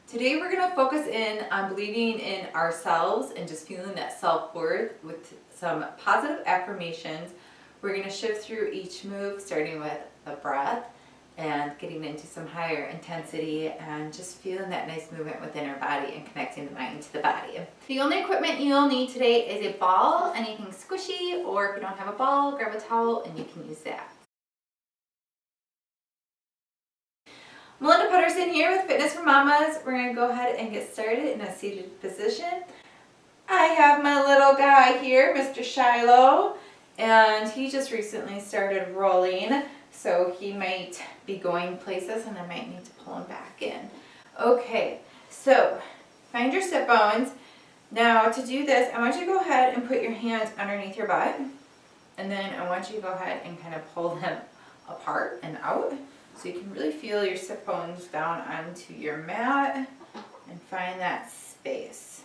Today we're going to focus in on believing in ourselves and just feeling that self-worth with some positive affirmations. We're going to shift through each move, starting with the breath and getting into some higher intensity and just feeling that nice movement within our body and connecting the mind to the body. The only equipment you'll need today is a ball, anything squishy, or if you don't have a ball, grab a towel and you can use that. Melinda Pedersen here with Fitness for Mamas. We're going to go ahead and get started in a seated position. I have my little guy here, Mr. Shiloh, and he just recently started rolling, so he might be going places and I might need to pull him back in. Okay, so find your sit bones. Now to do this, I want you to go ahead and put your hands underneath your butt, and then I want you to go ahead and kind of pull them apart and out. So you can really feel your sit bones down onto your mat and find that space.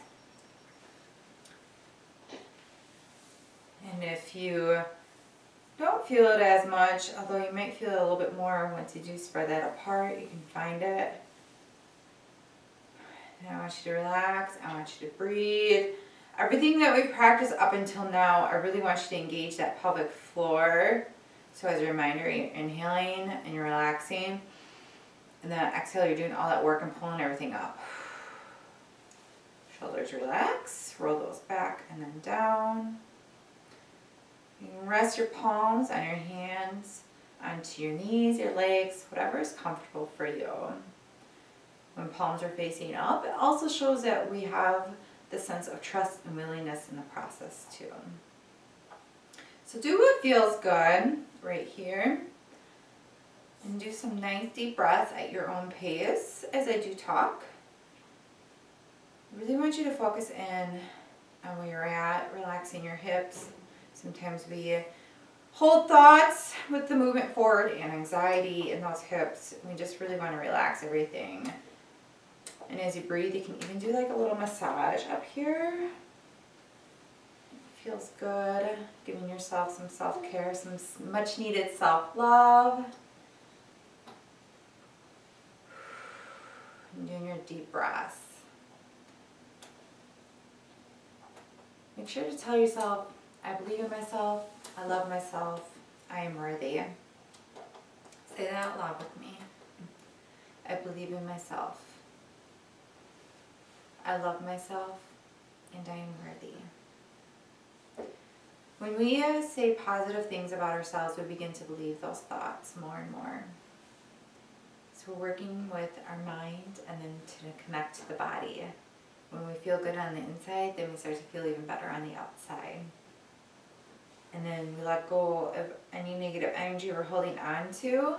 And if you don't feel it as much, although you might feel it a little bit more once you do spread that apart, you can find it. And I want you to relax, I want you to breathe. Everything that we've practiced up until now, I really want you to engage that pelvic floor. So as a reminder, you're inhaling and you're relaxing, and then exhale, you're doing all that work and pulling everything up. Shoulders relax, roll those back and then down. You can rest your palms on your hands, onto your knees, your legs, whatever is comfortable for you. When palms are facing up, it also shows that we have the sense of trust and willingness in the process too. So do what feels good right here, and do some nice deep breaths at your own pace as I do talk. I really want you to focus in on where you're at, relaxing your hips. Sometimes we hold thoughts with the movement forward and anxiety in those hips. We just really want to relax everything. And as you breathe, you can even do like a little massage up here. Feels good, giving yourself some self-care, some much needed self-love. And doing your deep breaths. Make sure to tell yourself, I believe in myself, I love myself, I am worthy. Say that out loud with me. I believe in myself, I love myself, and I am worthy. When we say positive things about ourselves, we begin to believe those thoughts more and more. So we're working with our mind and then to connect to the body. When we feel good on the inside, then we start to feel even better on the outside. And then we let go of any negative energy we're holding on to.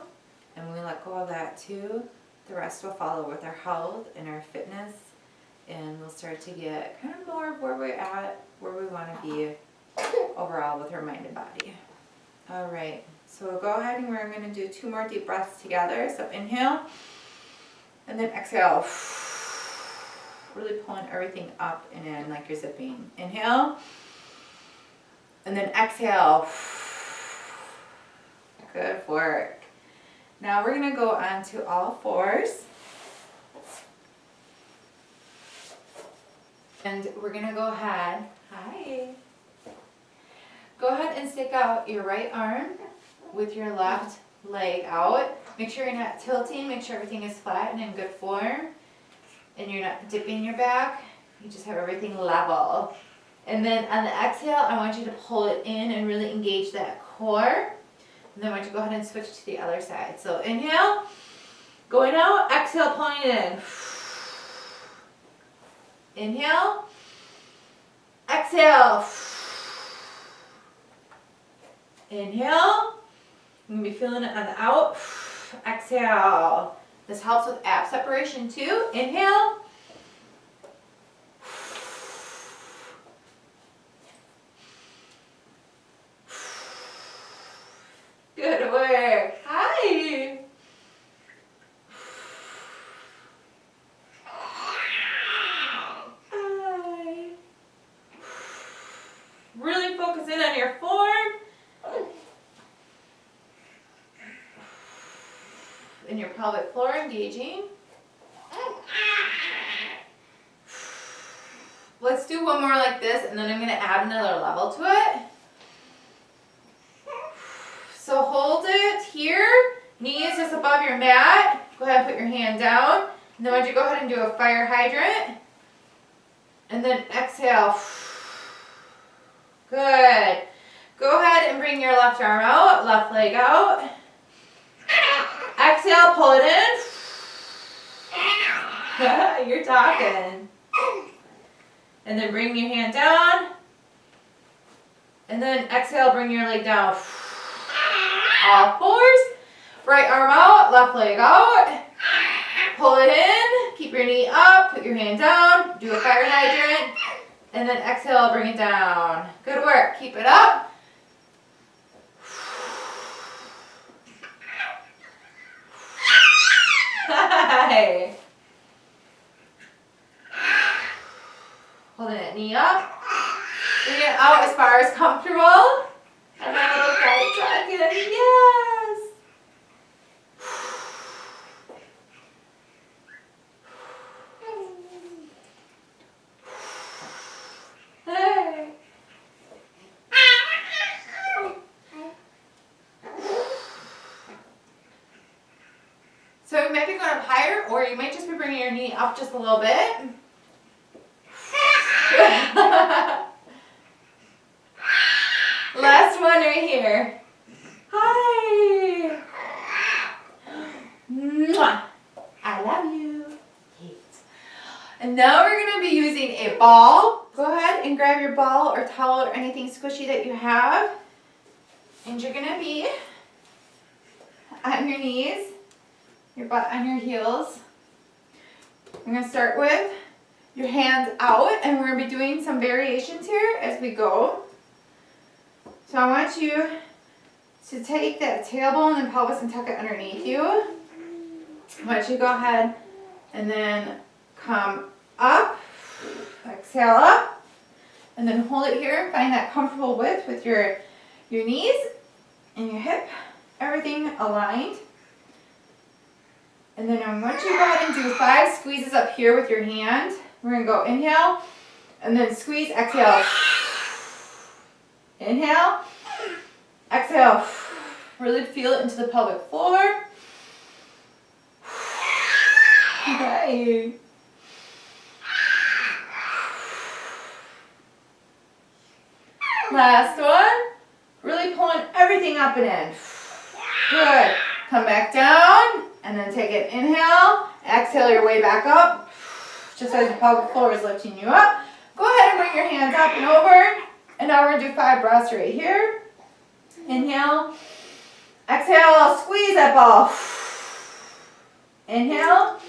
And when we let go of that too, the rest will follow with our health and our fitness. And we'll start to get kind of more of where we're at, where we want to be overall with our mind and body. All right, so we'll go ahead and we're going to do 2 more deep breaths together. So inhale and then exhale, really pulling everything up and in like you're zipping. Inhale and then exhale. Good work. Now we're going to go on to all fours. And we're going to go ahead, go ahead and stick out your right arm with your left leg out. Make sure you're not tilting, make sure everything is flat and in good form. And you're not dipping your back, you just have everything level. And then on the exhale, I want you to pull it in and really engage that core. And then I want you to go ahead and switch to the other side. So inhale, going out, exhale, pulling it in. Inhale, exhale. Inhale, I'm going to be feeling it on the out. Exhale. This helps with ab separation too. Inhale. Good work. Hi. Hi. Really focus in on your form. And your pelvic floor engaging. do one more like this, and then I'm gonna add another level to it. So hold it here, knees just above your mat. Go ahead and put your hand down. And then I want you to go ahead and do a fire hydrant. And then exhale. Good. Go ahead and bring your left arm out, left leg out. Exhale, pull it in. You're talking. And then bring your hand down. And then exhale, bring your leg down. All fours. Right arm out, left leg out. Pull it in. Keep your knee up. Put your hand down. Do a fire hydrant. And then exhale, bring it down. Good work. Keep it up. Hi. Holding that knee up. Bring it out as far as comfortable. And then a little side tuck in. Yes. Hey. So you might be going up higher, or you might just be bringing your knee up just a little bit. Last one right here. Hi. Mwah. I love you. Yes. And now we're going to be using a ball. Go ahead and grab your ball or towel or anything squishy that you have. And you're going to be on your knees, your butt on your heels. I'm going to start with your hands out, and we're going to be doing some variations here as we go. So I want you to take that tailbone and pelvis and tuck it underneath you. I want you to go ahead and then come up, exhale up, and then hold it here. Find that comfortable width with your knees and your hip, everything aligned. And then I want you to go ahead and do 5 squeezes up here with your hand. We're going to go inhale, and then squeeze, exhale. Inhale, exhale. Really feel it into the pelvic floor. Okay. Last one. Really pulling everything up and in. Good. Come back down, and then take an inhale. Exhale your way back up. Just as the pelvic floor is lifting you up. Go ahead and bring your hands up and over. And now we're going to do 5 breaths right here. Inhale. Exhale. Squeeze that ball. Inhale.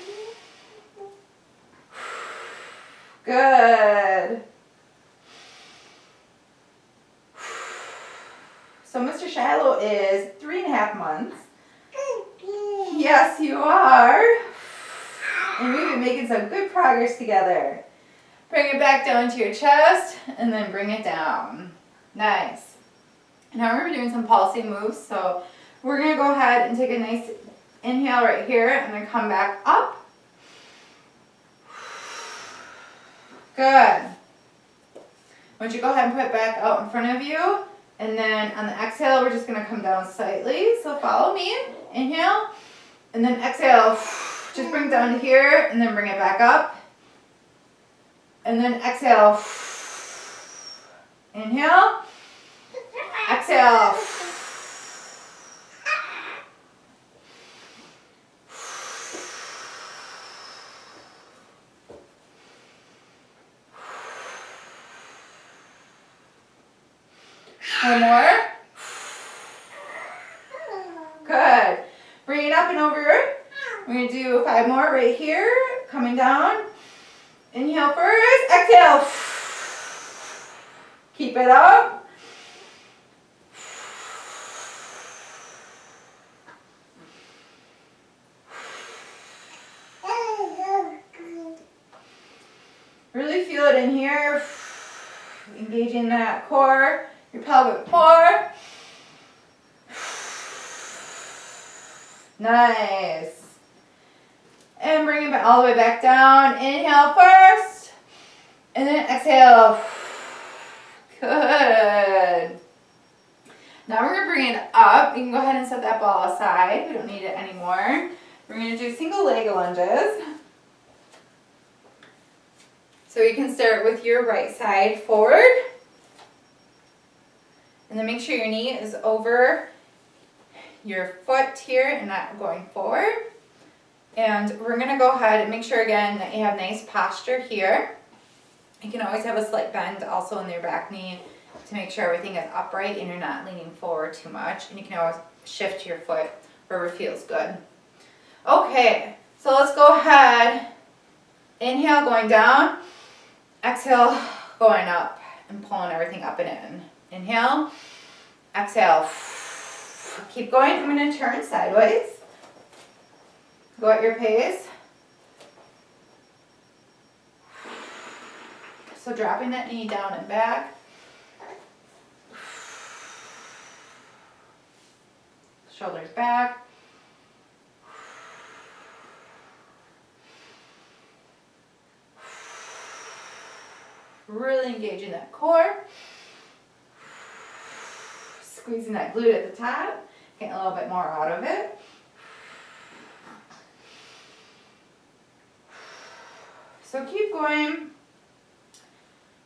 Good. So Mr. Shiloh is 3.5 months. Yes, you are. And we've been making some good progress together. Bring it back down to your chest, and then bring it down. Nice. Now we're going to be doing some pulsing moves, so we're going to go ahead and take a nice inhale right here, and then come back up. Good. I want you to go ahead and put it back out in front of you, and then on the exhale, we're just going to come down slightly, so follow me. Inhale, and then exhale. Just bring it down to here, and then bring it back up. And then exhale. Inhale. Exhale. One more. Good. Bring it up and over. We're going to do 5 more right here. Coming down. Inhale first. Exhale. Keep it up. Really feel it in here. Engaging that core, your pelvic floor. Nice. And bring it all the way back down. Inhale first. And then exhale. Good. Now we're going to bring it up. You can go ahead and set that ball aside. We don't need it anymore. We're going to do single leg lunges. So you can start with your right side forward. And then make sure your knee is over your foot here and not going forward. And we're going to go ahead and make sure again that you have nice posture here. You can always have a slight bend also in your back knee to make sure everything is upright and you're not leaning forward too much. And you can always shift your foot wherever feels good. Okay, so let's go ahead. Inhale, going down. Exhale, going up and pulling everything up and in. Inhale, exhale. Keep going. I'm going to turn sideways. Go at your pace. So dropping that knee down and back. Shoulders back. Really engaging that core. Squeezing that glute at the top. Getting a little bit more out of it. So keep going.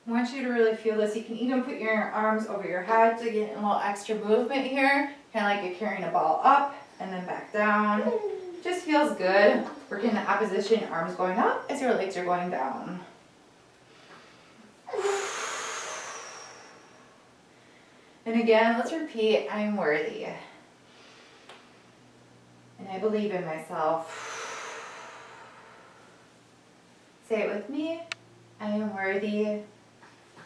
I want you to really feel this. You can even put your arms over your head to get a little extra movement here. Kind of like you're carrying a ball up and then back down. Just feels good. Working the opposition, arms going up as your legs are going down. And again, let's repeat, I'm worthy. And I believe in myself. Say it with me. I am worthy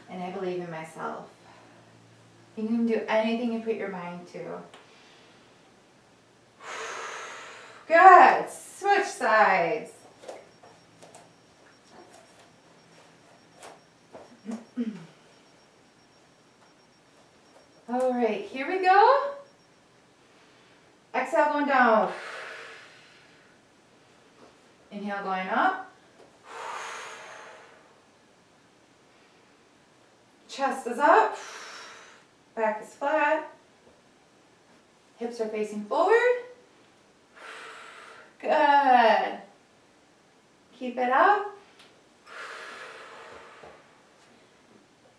and I believe in myself. You can do anything you put your mind to. Good. Switch sides. All right, here we go. Exhale, going down. Inhale, going up. Chest is up. Back is flat. Hips are facing forward. Good. Keep it up.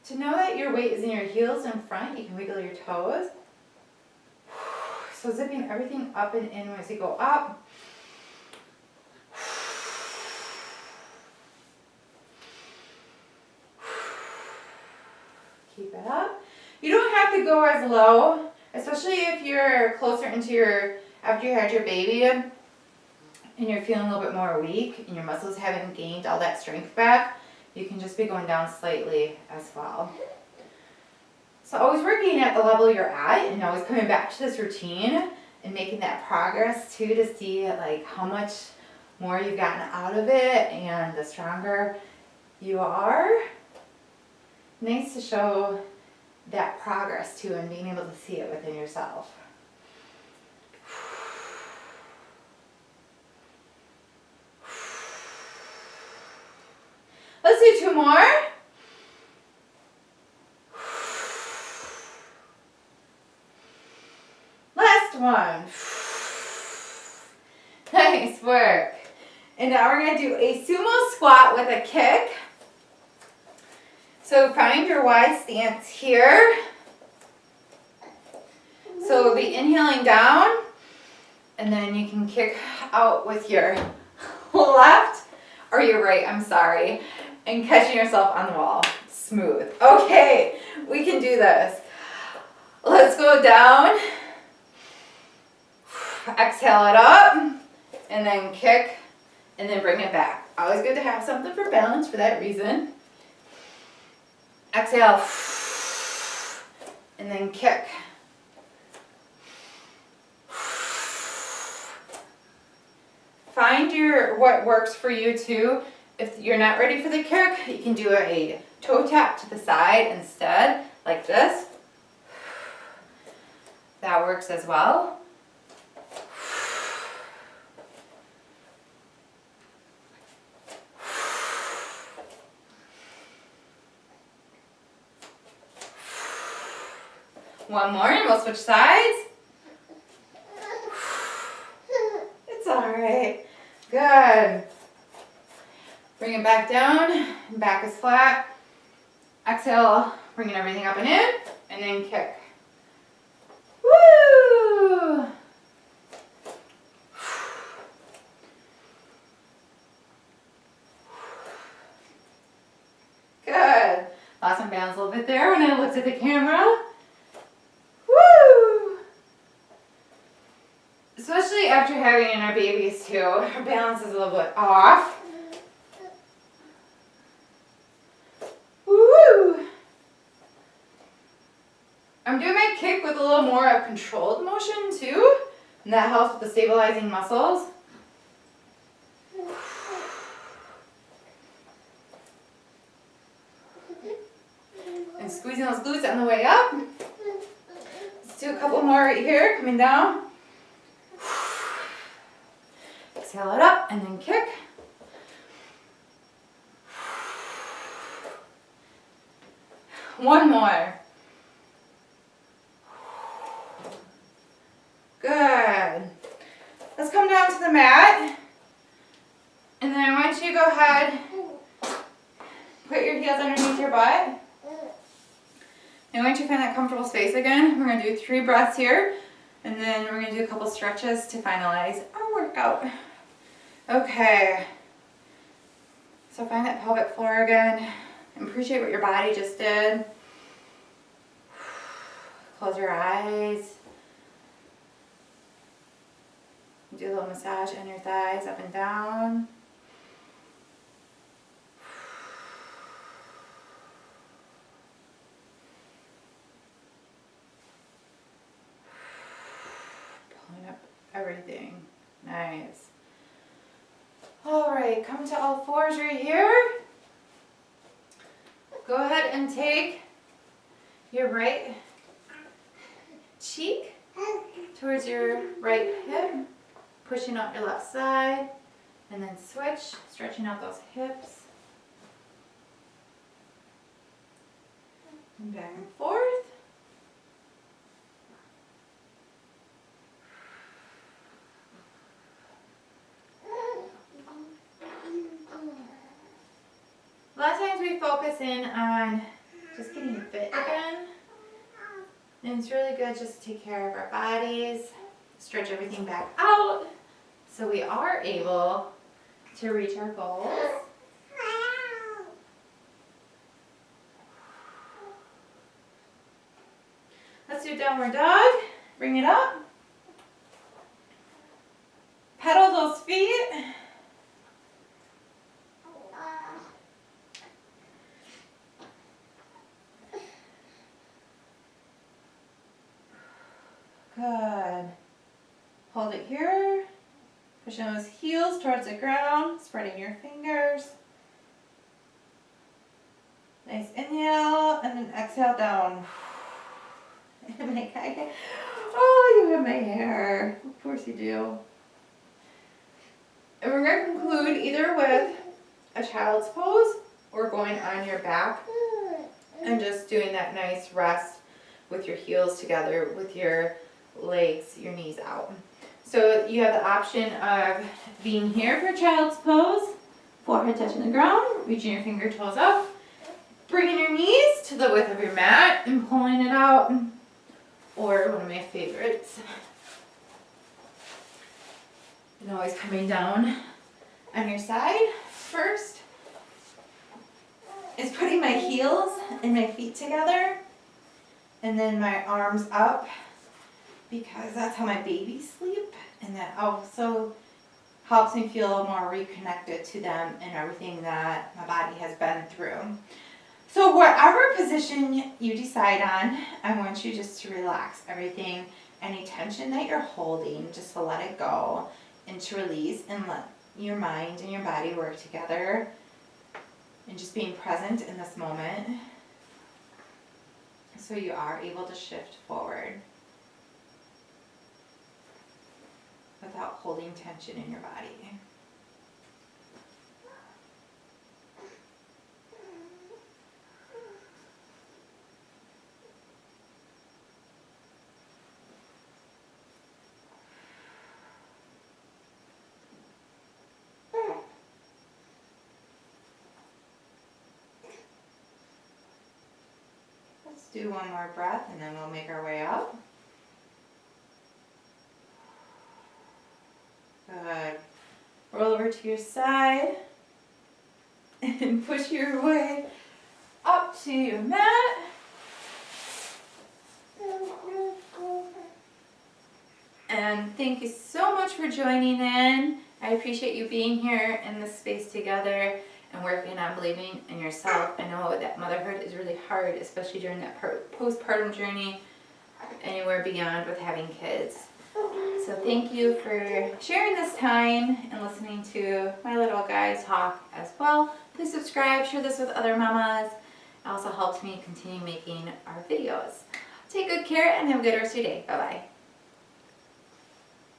To know that your weight is in your heels in front, you can wiggle your toes. So zipping everything up and in as you go up. Keep it up. You don't have to go as low, especially if you're closer into your, after you had your baby and you're feeling a little bit more weak and your muscles haven't gained all that strength back. You can just be going down slightly as well. So always working at the level you're at and always coming back to this routine and making that progress too to see like how much more you've gotten out of it and the stronger you are. Nice to show that progress too and being able to see it within yourself. Let's do two more. Last one. Nice work. And now we're going to do a sumo squat with a kick. So find your wide stance here. So we'll be inhaling down, and then you can kick out with your left or your right, I'm sorry, and catching yourself on the wall. Smooth. Okay, we can do this. Let's go down. Exhale it up, and then kick, and then bring it back. Always good to have something for balance for that reason. Exhale, and then kick. Find what works for you too. If you're not ready for the kick, you can do a toe tap to the side instead, like this. That works as well. One more, and we'll switch sides. It's all right. Good. Bring it back down. Back is flat. Exhale, bringing everything up and in, and then kick. Woo! Good. Lost some balance a little bit there when I looked at the camera. Woo! Especially after having in our babies too, our balance is a little bit off. Woo! I'm doing my kick with a little more of controlled motion too, and that helps with the stabilizing muscles. And squeezing those glutes on the way up. Let's do a couple more right here, coming down. Exhale it up and then kick. One more. Good. Let's come down to the mat. And then I want you to go ahead, put your heels underneath your butt. And once you find that comfortable space again, we're going to do 3 breaths here. And then we're going to do a couple stretches to finalize our workout. Okay. So find that pelvic floor again. Appreciate what your body just did. Close your eyes. Do a little massage on your thighs, up and down. Pulling up everything. Nice. All right, come to all fours right here. Go ahead and take your right cheek towards your right hip, pushing out your left side, and then switch, stretching out those hips. And back and forth. A lot of times we focus in on just getting fit again. And it's really good just to take care of our bodies, stretch everything back out so we are able to reach our goals. Let's do downward dog. Bring it up. Pedal those feet. Good. Hold it here. Pushing those heels towards the ground, spreading your fingers. Nice inhale, and then exhale down. Oh, you have my hair. Of course you do. And we're going to conclude either with a child's pose or going on your back and just doing that nice rest with your heels together, with your legs, your knees out. So you have the option of being here for child's pose, forehead touching the ground, reaching your finger toes up, bringing your knees to the width of your mat and pulling it out, or one of my favorites, and always coming down on your side first, is putting my heels and my feet together, and then my arms up, because that's how my babies sleep, and that also helps me feel more reconnected to them and everything that my body has been through. So whatever position you decide on, I want you just to relax everything, any tension that you're holding, just to let it go and to release and let your mind and your body work together, and just being present in this moment so you are able to shift forward without holding tension in your body. do one more breath and then we'll make our way up. Good. Roll over to your side and push your way up to your mat. And thank you so much for joining in. I appreciate you being here in this space together and working on believing in yourself. I know that motherhood is really hard, especially during that postpartum journey, anywhere beyond with having kids. So thank you for sharing this time and listening to my little guy talk as well. Please subscribe, share this with other mamas. It also helps me continue making our videos. Take good care and have a good rest of your day. Bye-bye.